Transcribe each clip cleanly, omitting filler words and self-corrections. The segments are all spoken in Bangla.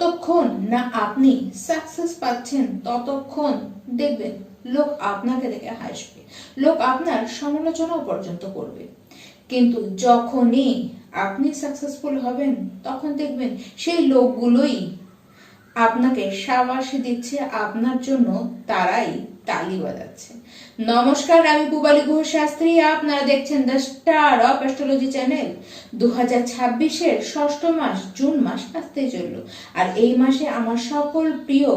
যতক্ষণ না আপনি সাকসেস পাচ্ছেন ততক্ষণ দেখবেন লোক আপনাকে দেখে হাসবে, লোক আপনার সমালোচনাও পর্যন্ত করবে। কিন্তু যখনই আপনি সাকসেসফুল হবেন তখন দেখবেন সেই লোকগুলোই আপনাকে শাবাশি দিচ্ছে, আপনার জন্য তারাই তালি বাজাচ্ছে। নমস্কার, আমি পূবালী গুহ শাস্ত্রী, আপনারা দেখছেন the star of astrology channel. 2026-এর ষষ্ঠ মাস জুন মাস আসতেই চলল, আর এই মাসে আমার সকল প্রিয়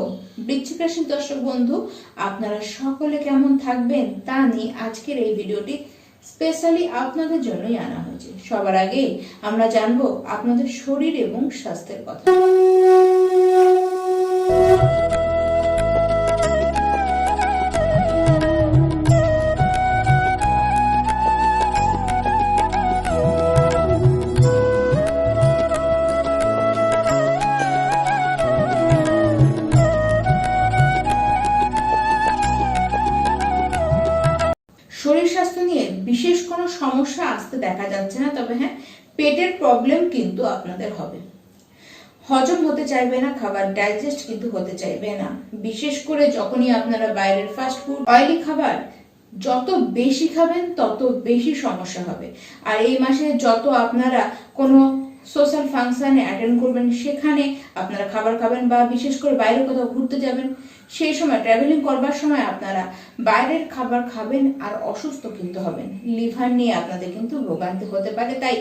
বৃশ্চিক রাশির দর্শক বন্ধু আপনারা সকলে কেমন থাকবেন তা নিয়ে আজকের এই ভিডিওটি স্পেশালি আপনাদের জন্যই আনা হয়েছে। সবার আগে আমরা জানবো আপনাদের শরীর এবং স্বাস্থ্যের কথা। শরীর স্বাস্থ্য নিয়ে বিশেষ কোনো সমস্যা আসতে দেখা যাচ্ছে না, তবে হ্যাঁ, পেটের প্রবলেম কিন্তু আপনাদের হবে। হজম হতে চাইবে না খাবার, ডাইজেস্ট কিন্তু হতে চাইবে না। বিশেষ করে যখনই আপনারা বাইরের ফাস্ট ফুড, অয়েলি খাবার যত বেশি খাবেন তত বেশি সমস্যা হবে। আর এই মাসে যত আপনারা কোনো সোশ্যাল ফাংশনে অ্যাটেন্ড করবেন, সেখানে আপনারা খাবার খাবেন বা বিশেষ করে বাইরে কোথাও ঘুরতে যাবেন, সেই সময় ট্রাভেলিং করবার সময় আপনারা বাইরের খাবার খাবেন আর অসুস্থ কিন্তু হবেন। লিভার নিয়ে আপনাদের কিন্তু ভোগান্তি হতে পারে, তাই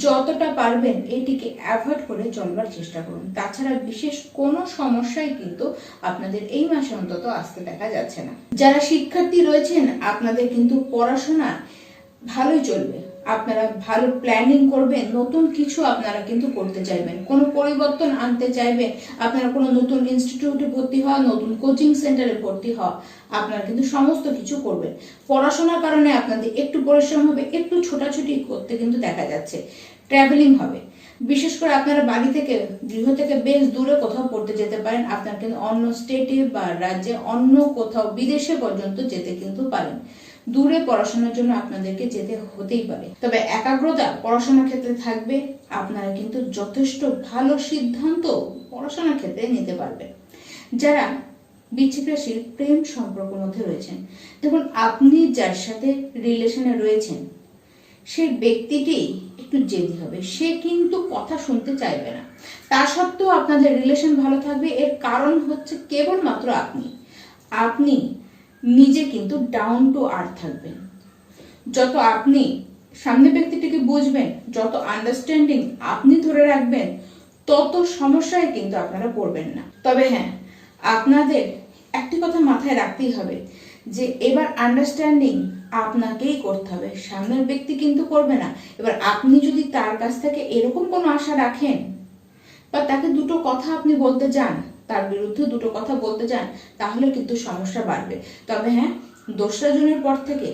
যতটা পারবেন এটিকে অ্যাভয়েড করে চলবার চেষ্টা করুন। তাছাড়া বিশেষ কোনো সমস্যাই কিন্তু আপনাদের এই মাসে অন্তত আসতে দেখা যাচ্ছে না। যারা শিক্ষার্থী রয়েছেন আপনাদের কিন্তু পড়াশোনা ভালোই চলবে, আপনারা ভালো প্ল্যানিং করবেন, নতুন কিছু আপনারা কিন্তু করতে চাইবেন, কোনো পরিবর্তন আনতে চাইবেন, আপনারা কোনো নতুন ইনস্টিটিউটে ভর্তি হওয়া, নতুন কোচিং সেন্টারে ভর্তি হওয়া, আপনারা কিন্তু সমস্ত কিছু করবেন। পড়াশোনার কারণে আপনাদের একটু পরিশ্রম হবে, একটু ছোটাছুটি করতে কিন্তু দেখা যাচ্ছে। ট্রাভেলিং হবে, বিশেষ করে আপনারা বাড়ি থেকে, গৃহ থেকে বেশ দূরে কোথাও পড়তে যেতে পারেন। আপনারা কিন্তু অন্য স্টেটে বা রাজ্যে, অন্য কোথাও বিদেশে পর্যন্ত যেতে কিন্তু পারেন। দূরে পড়াশোনার জন্য আপনাদেরকে যেতে হতেই পারে, তবে একাগ্রতা পড়াশোনার ক্ষেত্রে থাকবে। আপনারা কিন্তু যথেষ্ট ভালো সিদ্ধান্ত পড়াশোনার ক্ষেত্রে নিতে পারবেন। যারা বৃশ্চিক রাশির প্রেম সম্পর্কের মধ্যে রয়েছেন, দেখুন আপনি যার সাথে রিলেশনে রয়েছেন সেই ব্যক্তিটি একটু জেদি হবে, সে কিন্তু কথা শুনতে চাইবে না। তা সত্ত্বেও আপনাদের রিলেশন ভালো থাকবে, এর কারণ হচ্ছে কেবলমাত্র আপনি নিজে কিন্তু ডাউন টু আর্থ থাকবেন। যত আপনি সামনে ব্যক্তিটিকে বুঝবেন, যত আন্ডারস্ট্যান্ডিং আপনি ধরে রাখবেন, তত সমস্যায় কিন্তু আপনারা পড়বেন না। তবে হ্যাঁ, আপনাদের একটি কথা মাথায় রাখতেই হবে যে এবার আন্ডারস্ট্যান্ডিং আপনাকেই করতে হবে, সামনের ব্যক্তি কিন্তু করবে না। এবার আপনি যদি তার কাছ থেকে এরকম কোনো আশা রাখেন বা তাকে দুটো কথা আপনি বলতে যান, তার বিরুদ্ধে দুটো কথা বলতে যান, তাহলে কিন্তু সমস্যা বাড়বে। তবে হ্যাঁ, 2রা জুনের পর থেকে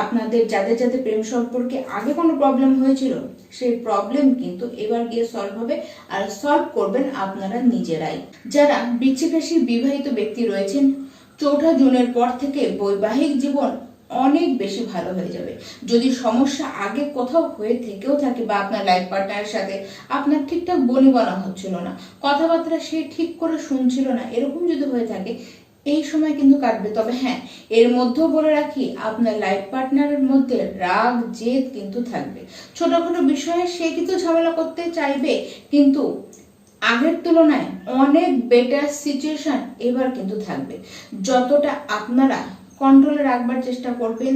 আপনাদের যাদের যাদের প্রেম সম্পর্কে আগে কোনো প্রবলেম হয়েছিল, সেই প্রবলেম কিন্তু এবার গিয়ে সলভ হবে, আর সলভ করবেন আপনারা নিজেরাই। যারা বৃশ্চিক রাশির বিবাহিত ব্যক্তি রয়েছেন, 4ঠা জুনের পর থেকে বৈবাহিক জীবন অনেক বেশি ভালো হয়ে যাবে। যদি সমস্যা আগে কোথাও হয়ে থেকেও থাকে বা আপনার লাইফ পার্টনারের সাথে আপনার ঠিকঠাক বনিবনা হচ্ছিল না, কথাবার্তা সে ঠিক করে শুনছিল না, এরকম যদি হয়ে থাকে, এই সময় কিন্তু কাটবে। তবে হ্যাঁ, এর মধ্যেও বলে রাখি, আপনার লাইফ পার্টনারের মধ্যে রাগ জেদ কিন্তু থাকবে। ছোটখাটো বিষয়ে সে কিন্তু ঝামেলা করতে চাইবে, কিন্তু আগের তুলনায় অনেক বেটার সিচুয়েশন এবার কিন্তু থাকবে। যতটা আপনারা কন্ট্রোলে রাখবার চেষ্টা করবেন,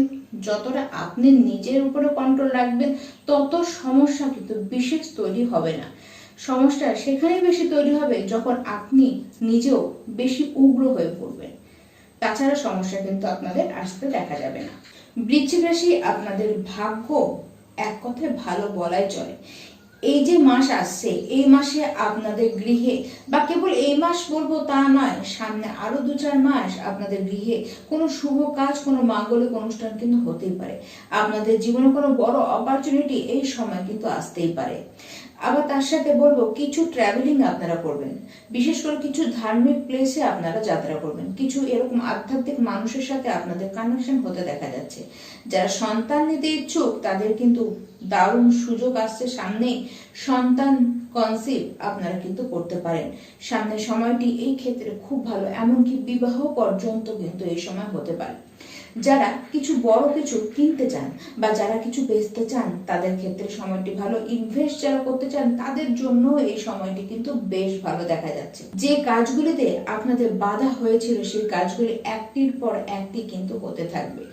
যতটা আপনি নিজের উপরে কন্ট্রোল রাখবেন, তত সমস্যা কিন্তু বিশেষ তৈরি হবে না। সমস্যা সেখানেই বেশি তৈরি হবে যখন আপনি নিজেও বেশি উগ্র হয়ে পড়বেন। তাছাড়া সমস্যা কিন্তু আপনাদের আসতে দেখা যাবে না। বৃশ্চিক রাশি, আপনাদের ভাগ্য এক কথায় ভালো বলাই চলে। এই যে মাস আসছে, এই মাসে আপনাদের গৃহে, বা কেবল এই মাস বলবো তা নয়, সামনে আরো 2-4 মাস আপনাদের গৃহে কোনো শুভ কাজ, কোনো মাঙ্গলিক অনুষ্ঠান কিন্তু হতেই পারে। আপনাদের জীবনে কোনো বড় অপরচুনিটি এই সময় কিন্তু আসতেই পারে। আবার তার সাথে বলবো, কিছু ট্রাভেলিং আপনারা করবেন, বিশেষ করে কিছু ধার্মিক প্লেসে আপনারা যাত্রা করবেন, কিছু এরকম আধ্যাত্মিক মানুষের সাথে আপনাদের কানেকশন হতে দেখা যাচ্ছে। যারা সন্তান নিতে ইচ্ছুক তাদের কিন্তু দারুণ সুযোগ আসছে সামনে, সন্তান কনসিভ আপনারা কিন্তু করতে পারেন। সামনের সময়টি এই ক্ষেত্রে খুব ভালো, এমনকি বিবাহ পর্যন্ত কিন্তু এই সময় হতে পারে। যারা কিছু বড় কিছু কিনতে চান বা যারা কিছু বেচতে চান তাদের ক্ষেত্রে সময়টি ভালো। ইনভেস্ট যারা করতে চান তাদের জন্য এই সময়টি কিন্তু বেশ ভালো দেখা যাচ্ছে। যে কাজগুলিতে আপনাদের বাধা হয়েছিল সেই কাজগুলি একটির পর একটি কিন্তু হতে থাকবে।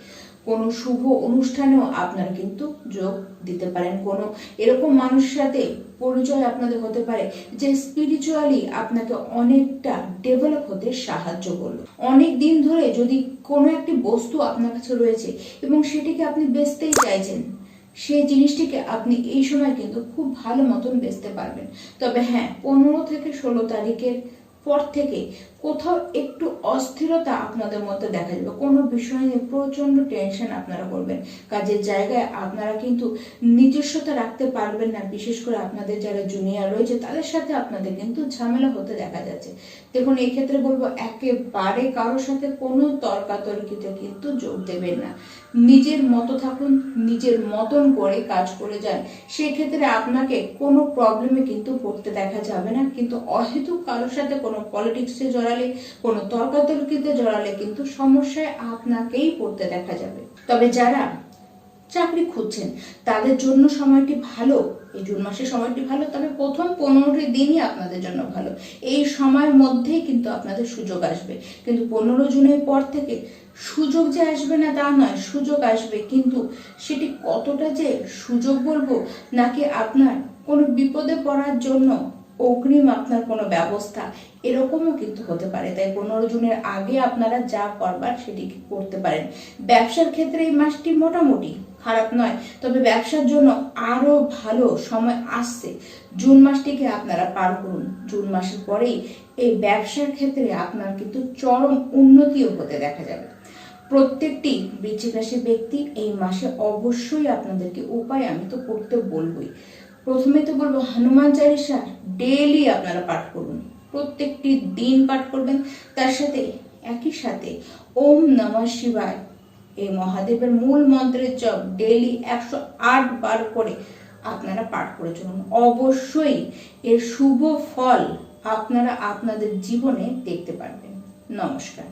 কোনো শুভ অনুষ্ঠানেও আপনারা কিন্তু যোগ দিতে পারেন। কোনো এরকম মানুষের সাথে পরিচয় আপনাদের হতে পারে যে স্পিরিচুয়ালি আপনাকে অনেকটা ডেভেলপ হতে সাহায্য করলো। অনেক দিন ধরে যদি কোনো একটি বস্তু আপনার কাছে রয়েছে এবং সেটিকে আপনি বেচতেই চাইছেন, সেই জিনিসটিকে আপনি এই সময় কিন্তু খুব ভালো মতন বেচতে পারবেন। তবে হ্যাঁ, 15 থেকে 16 তারিখের পর থেকে কোথাও একটু অস্থিরতা আপনাদের মধ্যে দেখা যাবে। কোনো বিষয় নিয়ে প্রচন্ড টেনশন আপনারা করবেন। কাজের জায়গায় আপনারা কিন্তু নিজস্বতা রাখতে পারবেন না। বিশেষ করে আপনাদের যারা জুনিয়র রয়েছে তাদের সাথে আপনাদের কিন্তু ঝামেলা হতে দেখা যাচ্ছে। দেখুন, এই ক্ষেত্রে বলবো একেবারে কারোর সাথে কোনো তর্কাতর্কিতে কিন্তু যোগ দেবেন না। নিজের মতো থাকুন, নিজের মতন করে কাজ করে যান। সেই ক্ষেত্রে আপনাকে কোনো প্রবলেমে কিন্তু পড়তে দেখা যাবে না। কিন্তু অহেতুক কারোর সাথে কোনো পলিটিক্সে জড়ালে, কোনো তর্কাতর্কিতে জড়ালে কিন্তু সমস্যায় আপনাকেই পড়তে দেখা যাবে। তবে যারা চাকরি খুঁজছেন তাদের জন্য সময়টি ভালো। এই জুন মাসের সময়টি ভালো, তবে প্রথম 15টি দিনই আপনাদের জন্য ভালো। এই সময়ের মধ্যেই কিন্তু আপনাদের সুযোগ আসবে। কিন্তু 15 জুনের পর থেকে সুযোগ যে আসবে না তা নয়, সুযোগ আসবে, কিন্তু সেটি কতটা যে সুযোগ বলবো নাকি আপনার কোনো বিপদে পড়ার জন্য অগ্রিম আপনার কোনো ব্যবস্থা, এরকমও কিন্তু হতে পারে। তাই 15 জুনের আগে আপনারা যা করবার সেটি করতে পারেন। ব্যবসার ক্ষেত্রে এই মাসটি মোটামুটি খারাপ নয়, তবে ব্যবসার জন্য আরো ভালো সময় আসছে। জুন মাসটিকে আপনারা পার করুন। জুন মাসের পরেই এই ব্যবসার ক্ষেত্রে আপনার কিন্তু চরম উন্নতিও হতে দেখা যাবে। প্রত্যেকটি বৃশ্চিক রাশির ব্যক্তি এই মাসে অবশ্যই আপনাদেরকে উপায় আমি তো করতে বলবোই। প্রথমে তো বলবো হনুমান চালিসা ডেইলি আপনারা পাঠ করুন, প্রত্যেকটি দিন পাঠ করবেন। তার সাথে একই সাথে ওম নমঃ শিবায় এই মহাদেবের মূল মন্ত্রের জপ ডেইলি 108 বার করে আপনারা পাঠ করে চলুন। অবশ্যই এর শুভ ফল আপনারা আপনাদের জীবনে দেখতে পারবেন। নমস্কার।